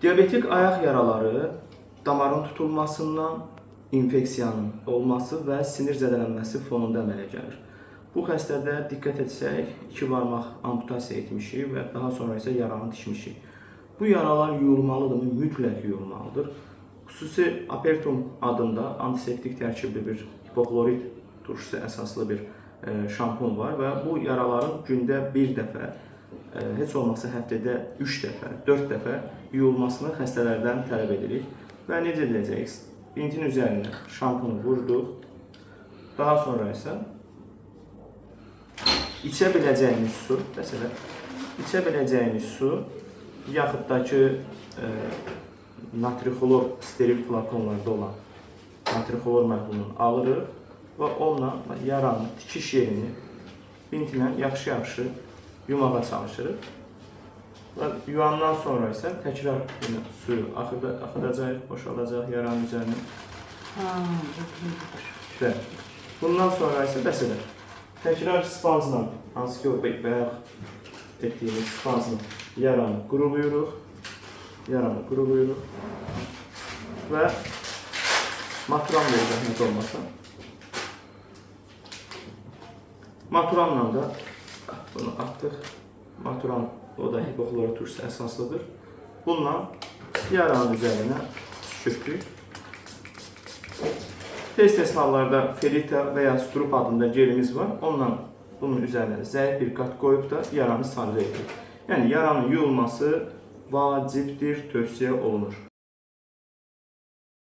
Diabetik ayaq yaraları damarın tutulmasından, infeksiyanın olması və sinir zədələnməsi fonunda əmələ gəlir. Bu xəstədə diqqət etsək, 2 barmaq amputasiya etmişik və daha sonra isə yaranı tikmişik. Bu yaralar yuyulmalıdırmı? Mütləq yuyulmalıdır. Xüsusi Apertum adında antiseptik tərkibli bir hipoklorit turşusu əsaslı bir şampun var və bu yaraların gündə bir dəfə, heç olmasa həftədə 3 dəfə, 4 dəfə yuyulmasını xəstələrdən tələb edirik. Və necə edəcəyik? Bintin üzərinə şampunu vurduq. Daha sonra isə içə biləcəyimiz su, məsələn, içə biləcəyimiz su, yaxuddakı natrixlor steril flakonlarda olan natrixlor məhlulunu alırıq və onunla yaranın tikiş yerini bintinlə yaxşı-yaxşı yumağa çalışırıq. Və yuyandan sonra isə təkrar suyu axıdacaq, boşalacaq yaranın üzərinə. Və bundan sonra isə məsələn, təkrar spanzla, hansı ki o bayaq etdiyimiz spanzla yaranı quruluyuruq. Və maturan verir zəhmət olmasa. Maturanla da bunu atdıq. Maturan o da hipoklorit turşusu əsaslıdır. Bununla yaranın üzərinə sürtdük. Tez-tez hallarda Ferrita və ya Strup adında gelimiz var. Onunla bunun üzərinə zəif bir qat qoyub da yaranı sarı edirik. Yəni yaranın yuyulması vacibdir, tövsiyə olunur.